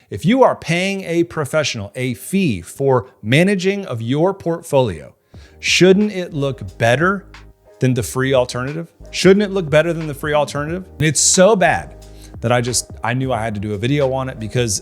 If you are paying a professional a fee for managing of your portfolio, shouldn't it look better than the free alternative? Shouldn't it look better than the free alternative? And it's so bad that I knew I had to do a video on it, because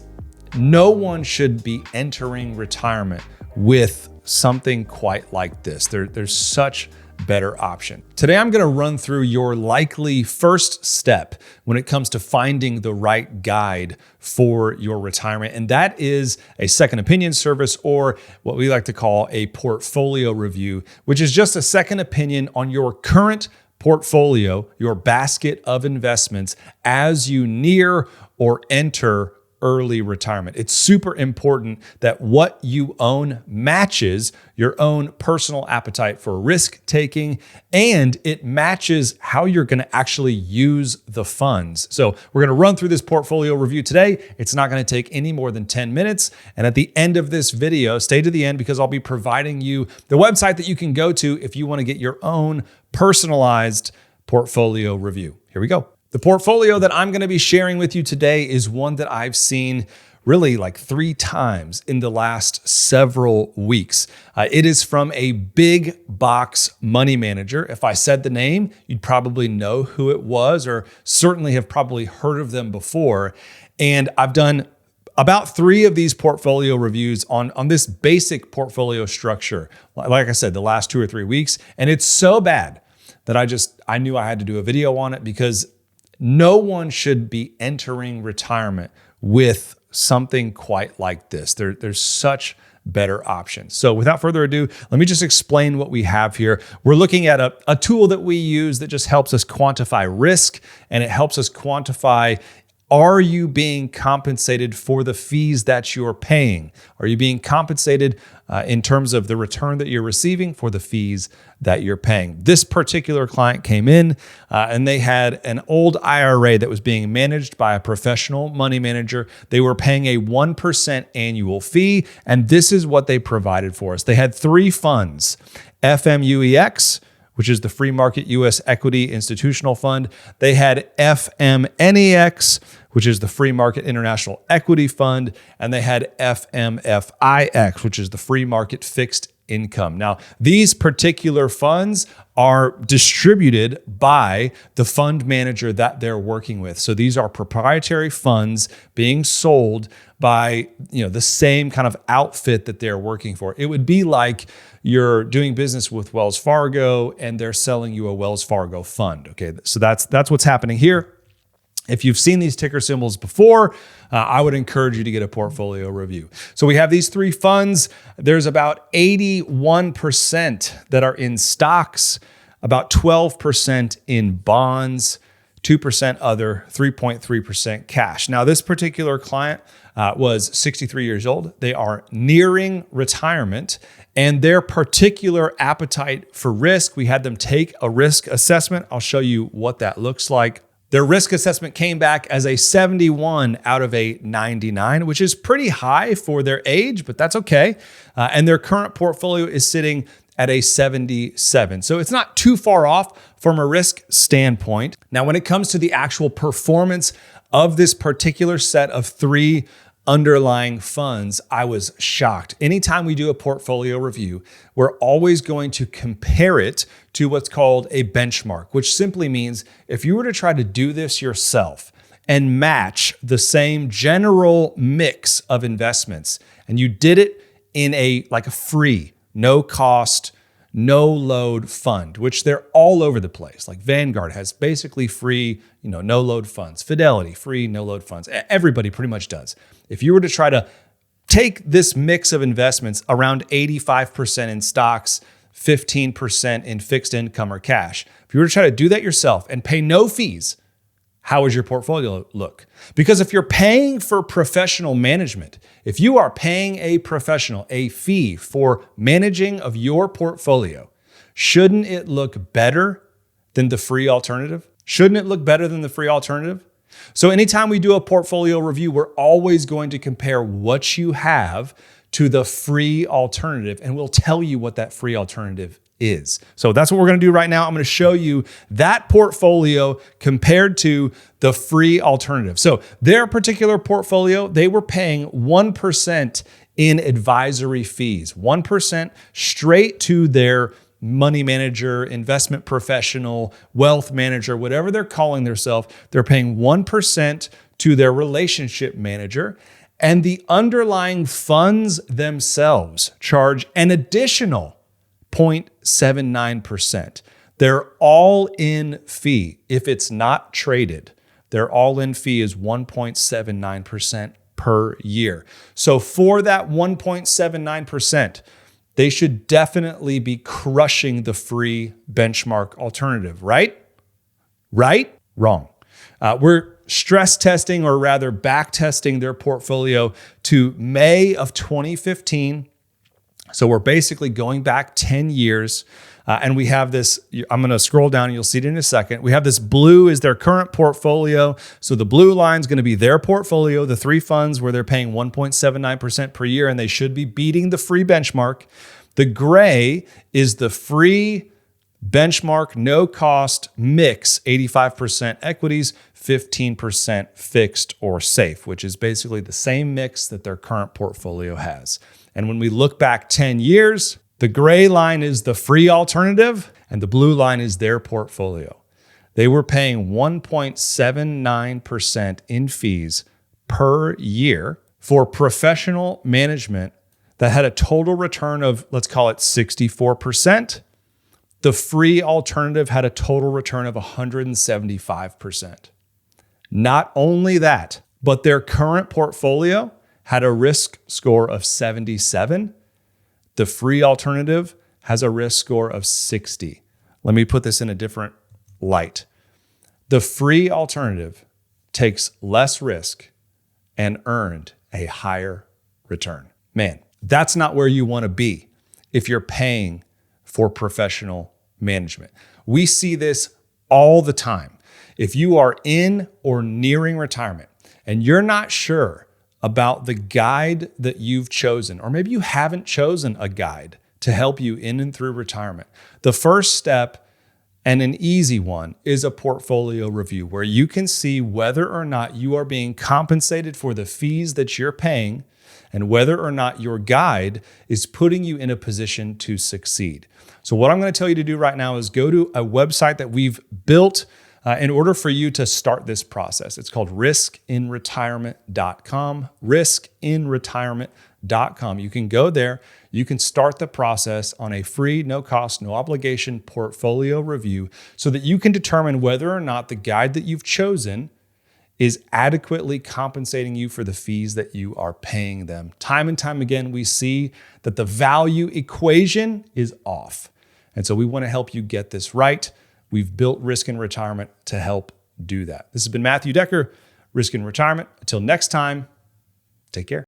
no one should be entering retirement with something quite like this. There's such better option. Today, I'm gonna run through your likely first step when it comes to finding the right guide for your retirement. And that is a second opinion service, or what we like to call a portfolio review, which is just a second opinion on your current portfolio, your basket of investments as you near or enter early retirement. It's super important that what you own matches your own personal appetite for risk taking, and it matches how you're going to actually use the funds. So we're going to run through this portfolio review today. It's not going to take any more than 10 minutes. And at the end of this video, stay to the end, because I'll be providing you the website that you can go to if you want to get your own personalized portfolio review. Here we go. The portfolio that I'm going to be sharing with you today is one that I've seen really like 3 times in the last several weeks. It is from a big box money manager. If I said the name, you'd probably know who it was, or certainly have probably heard of them before. And I've done about 3 of these portfolio reviews on this basic portfolio structure. Like I said, the last 2 or 3 weeks. And it's so bad that I knew I had to do a video on it, because no one should be entering retirement with something quite like this. There's such better options. So without further ado, let me just explain what we have here. We're looking at a tool that we use that just helps us quantify risk, and it helps us quantify, are you being compensated for the fees that you're paying? Are you being compensated in terms of the return that you're receiving for the fees that you're paying? This particular client came in and they had an old IRA that was being managed by a professional money manager. They were paying a 1% annual fee, and this is what they provided for us. They had 3 funds: FMUEX, which is the Free Market U.S. Equity Institutional Fund. They had FMNEX, which is the Free Market International Equity Fund. And they had FMFIX, which is the Free Market Fixed Income. Now, these particular funds are distributed by the fund manager that they're working with. So these are proprietary funds being sold by, the same kind of outfit that they're working for. It would be like you're doing business with Wells Fargo and they're selling you a Wells Fargo fund. Okay, so that's what's happening here. If you've seen these ticker symbols before, I would encourage you to get a portfolio review. So we have these 3 funds. There's about 81% that are in stocks, about 12% in bonds, 2% other, 3.3% cash. Now, this particular client was 63 years old. They are nearing retirement, and their particular appetite for risk, we had them take a risk assessment. I'll show you what that looks like. Their risk assessment came back as a 71 out of a 99, which is pretty high for their age, but that's okay. And their current portfolio is sitting at a 77. So it's not too far off from a risk standpoint. Now, when it comes to the actual performance of this particular set of 3 underlying funds, I was shocked. Anytime we do a portfolio review, we're always going to compare it to what's called a benchmark, which simply means if you were to try to do this yourself and match the same general mix of investments, and you did it in a free, no cost, no load fund, which they're all over the place. Like Vanguard has basically free, no load funds. Fidelity, free, no load funds. Everybody pretty much does. If you were to try to take this mix of investments, around 85% in stocks, 15% in fixed income or cash, if you were to try to do that yourself and pay no fees, how does your portfolio look? Because if you're paying for professional management, if you are paying a professional a fee for managing of your portfolio, shouldn't it look better than the free alternative? Shouldn't it look better than the free alternative? So anytime we do a portfolio review, we're always going to compare what you have to the free alternative, and we'll tell you what that free alternative is. So that's what we're going to do right now. I'm going to show you that portfolio compared to the free alternative. So their particular portfolio, they were paying 1% in advisory fees, 1% straight to their money manager, investment professional, wealth manager, whatever they're calling themselves. They're paying 1% to their relationship manager, and the underlying funds themselves charge an additional 0.79%. Their all-in fee, if it's not traded, their all-in fee is 1.79% per year. So for that 1.79%, they should definitely be crushing the free benchmark alternative, right? Right? Wrong. We're stress testing, or rather back testing, their portfolio to May of 2015. So we're basically going back 10 years. And we have this, I'm going to scroll down and you'll see it in a second. We have this blue is their current portfolio. So the blue line is going to be their portfolio, the three funds where they're paying 1.79% per year, and they should be beating the free benchmark. The gray is the free benchmark, no cost mix, 85% equities, 15% fixed or safe, which is basically the same mix that their current portfolio has. And when we look back 10 years, the gray line is the free alternative and the blue line is their portfolio. They were paying 1.79% in fees per year for professional management that had a total return of, let's call it 64%. The free alternative had a total return of 175%. Not only that, but their current portfolio had a risk score of 77. The free alternative has a risk score of 60. Let me put this in a different light. The free alternative takes less risk and earned a higher return. Man, that's not where you want to be if you're paying for professional management. We see this all the time. If you are in or nearing retirement and you're not sure about the guide that you've chosen, or maybe you haven't chosen a guide to help you in and through retirement, the first step, and an easy one, is a portfolio review where you can see whether or not you are being compensated for the fees that you're paying and whether or not your guide is putting you in a position to succeed. So what I'm going to tell you to do right now is go to a website that we've built in order for you to start this process. It's called riskinretirement.com, riskinretirement.com. You can go there. You can start the process on a free, no cost, no obligation portfolio review so that you can determine whether or not the guide that you've chosen is adequately compensating you for the fees that you are paying them. Time and time again, we see that the value equation is off. And so we want to help you get this right. We've built Risk in Retirement to help do that. This has been Matthew Decker, Risk in Retirement. Until next time, take care.